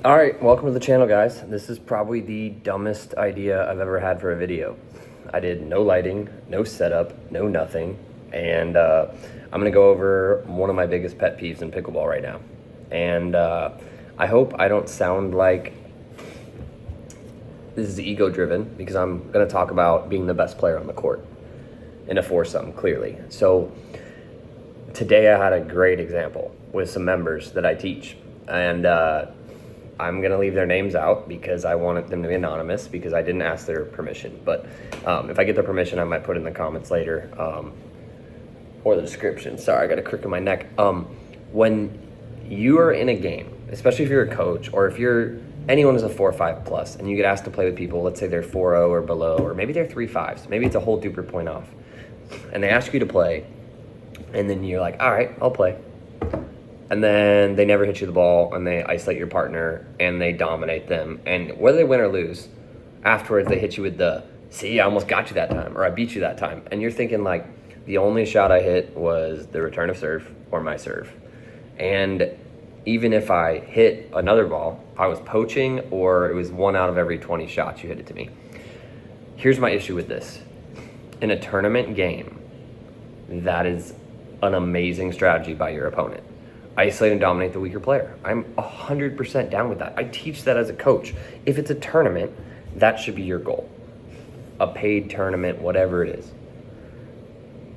All right, welcome to the channel, guys. This is probably the dumbest idea I've ever had for a video. I did no lighting, no setup, no nothing, and I'm gonna go over one of my biggest pet peeves in pickleball right now. And I hope I don't sound like this is ego-driven, because I'm gonna talk about being the best player on the court in a foursome, clearly. So today I had a great example with some members that I teach, and I'm gonna leave their names out because I want them to be anonymous, because I didn't ask their permission. But if I get their permission, I might put it in the comments later, or the description. Sorry, I got a crick in my neck. When you are in a game, especially if you're a coach, or if anyone is a 4-5 plus, and you get asked to play with people, let's say they're 4-0 or below, or maybe they're 3-5s, maybe it's a whole duper point off, and they ask you to play, and then you're like, all right, I'll play. And then they never hit you the ball, and they isolate your partner, and they dominate them. And whether they win or lose, afterwards they hit you with the, see, I almost got you that time, or I beat you that time. And you're thinking, like, the only shot I hit was the return of serve or my serve. And even if I hit another ball, I was poaching, or it was 1 out of every 20 shots you hit it to me. Here's my issue with this. In a tournament game, that is an amazing strategy by your opponent. Isolate and dominate the weaker player. I'm 100% down with that. I teach that as a coach. If it's a tournament, that should be your goal. A paid tournament, whatever it is.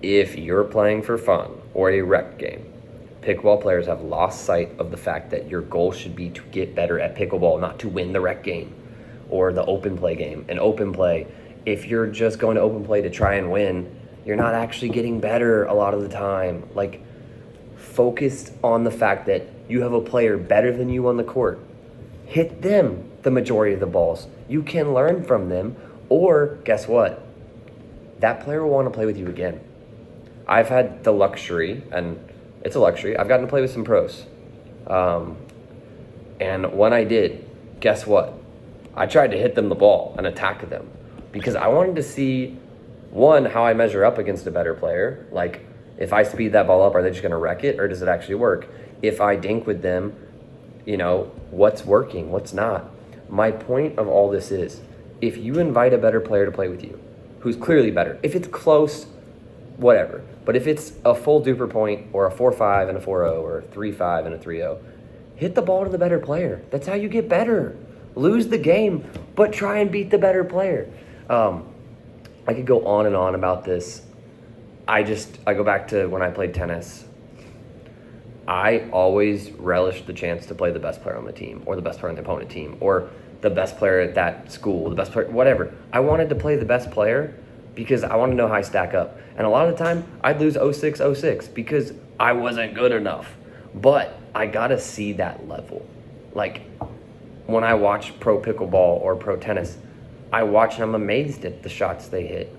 If you're playing for fun or a rec game, pickleball players have lost sight of the fact that your goal should be to get better at pickleball, not to win the rec game or the open play game. And open play, if you're just going to open play to try and win, you're not actually getting better a lot of the time. Like, focused on the fact that you have a player better than you on the court. Hit them the majority of the balls. You can learn from them, or guess what? That player will want to play with you again. I've had the luxury, and it's a luxury, I've gotten to play with some pros. And when I did, guess what? I tried to hit them the ball and attack them, because I wanted to see, one, how I measure up against a better player. Like, if I speed that ball up, are they just gonna wreck it, or does it actually work? If I dink with them, what's working, what's not? My point of all this is, if you invite a better player to play with you, who's clearly better, if it's close, whatever. But if it's a full duper point, or a 4-5 and a 4-0, or a 3-5 and a 3-0, hit the ball to the better player. That's how you get better. Lose the game, but try and beat the better player. I could go on and on about this. I go back to when I played tennis. I always relished the chance to play the best player on the team, or the best player on the opponent team, or the best player at that school, the best player, whatever. I wanted to play the best player because I wanted to know how I stack up. And a lot of the time, I'd lose 0-6 because I wasn't good enough. But I gotta see that level. Like, when I watch pro pickleball or pro tennis, I watch and I'm amazed at the shots they hit.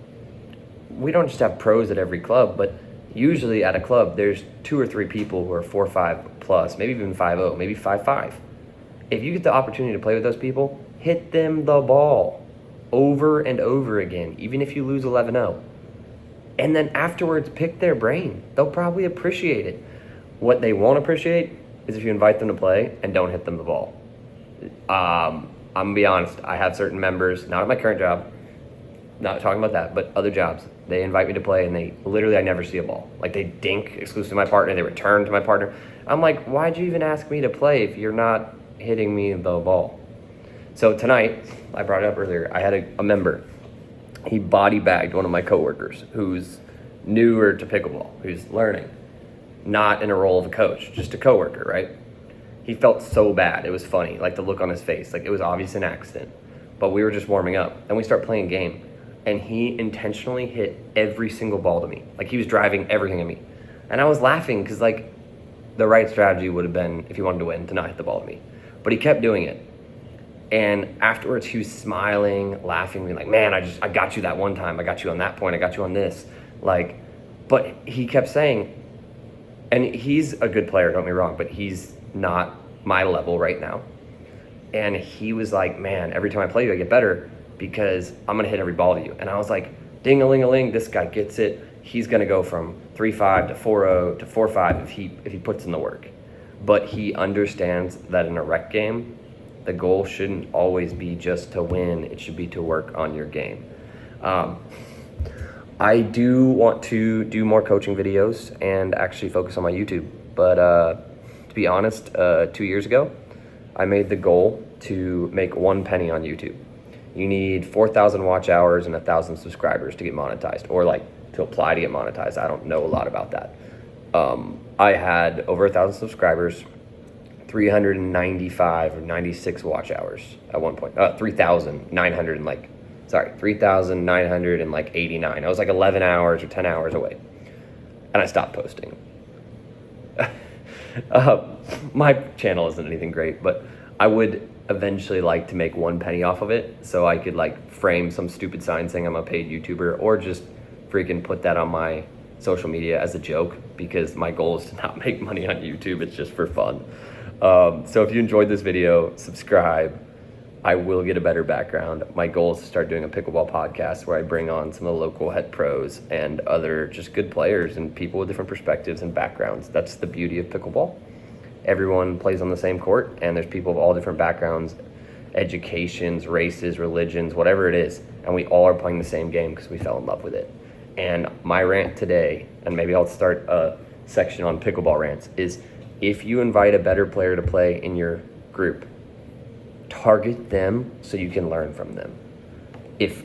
We don't just have pros at every club, but usually at a club, there's 2 or 3 people who are 4-5 plus, maybe even 5-0, maybe 5-5. If you get the opportunity to play with those people, hit them the ball over and over again, even if you lose 11-0. And then afterwards, pick their brain. They'll probably appreciate it. What they won't appreciate is if you invite them to play and don't hit them the ball. I'm gonna be honest, I have certain members, not at my current job, not talking about that, but other jobs, they invite me to play, and I never see a ball. Like, they dink exclusive to my partner, they return to my partner. I'm like, why'd you even ask me to play if you're not hitting me the ball? So tonight, I brought it up earlier, I had a member. He body bagged one of my coworkers who's newer to pickleball, who's learning, not in a role of a coach, just a coworker, right? He felt so bad. It was funny, like the look on his face, like it was obvious an accident. But we were just warming up, and we start playing game. And he intentionally hit every single ball to me. Like, he was driving everything at me. And I was laughing because, like, the right strategy would have been, if he wanted to win, to not hit the ball at me. But he kept doing it. And afterwards, he was smiling, laughing, being like, man, I got you that one time. I got you on that point. I got you on this. Like, but he kept saying, and he's a good player, don't get me wrong, but he's not my level right now. And he was like, man, every time I play you, I get better, because I'm gonna hit every ball to you. And I was like, ding-a-ling-a-ling, this guy gets it. He's gonna go from 3-5 to 4-0 to 4-5 if he puts in the work. But he understands that in a rec game, The goal shouldn't always be just to win. It should be to work on your game. I do want to do more coaching videos and actually focus on my YouTube. But to be honest, 2 years ago, I made the goal to make 1 penny on YouTube. You need 4,000 watch hours and 1,000 subscribers to get monetized, or like to apply to get monetized. I don't know a lot about that. I had over 1,000 subscribers, 395 or 96 watch hours at one point. 3,989. I was like 11 hours or 10 hours away, and I stopped posting. My channel isn't anything great, but I would eventually like to make 1 penny off of it, so I could like frame some stupid sign saying I'm a paid YouTuber, or just freaking put that on my social media as a joke, because my goal is to not make money on YouTube. It's just for fun. So if you enjoyed this video, subscribe. I will get a better background. My goal is to start doing a pickleball podcast where I bring on some of the local head pros and other just good players and people with different perspectives and backgrounds. That's the beauty of pickleball. Everyone plays on the same court, and there's people of all different backgrounds, educations, races, religions, whatever it is, and we all are playing the same game because we fell in love with it. And my rant today, and maybe I'll start a section on pickleball rants, is if you invite a better player to play in your group, target them so you can learn from them. If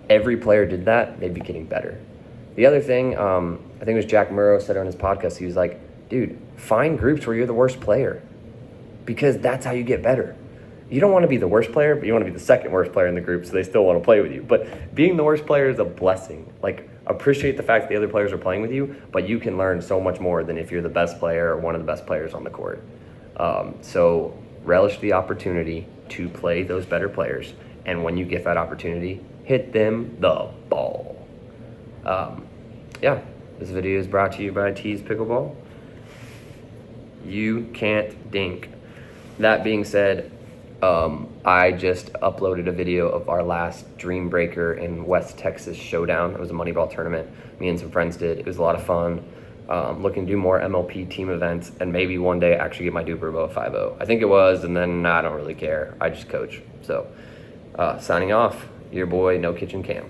every player did that, they'd be getting better. The other thing, I think it was Jack Murrow said on his podcast, he was like, dude, find groups where you're the worst player, because that's how you get better. You don't want to be the worst player, but you want to be the second worst player in the group, so they still want to play with you. But being the worst player is a blessing. Like, appreciate the fact that the other players are playing with you, but you can learn so much more than if you're the best player or one of the best players on the court. So relish the opportunity to play those better players, and when you get that opportunity, hit them the ball. This video is brought to you by Tees Pickleball. You can't dink. That being said, I just uploaded a video of our last Dream Breaker in West Texas Showdown. It was a Moneyball tournament. Me and some friends did. It was a lot of fun. Looking to do more MLP team events, and maybe one day actually get my Duper above 5-0. I think it was, and then I don't really care. I just coach. So, signing off, your boy, No Kitchen Cam.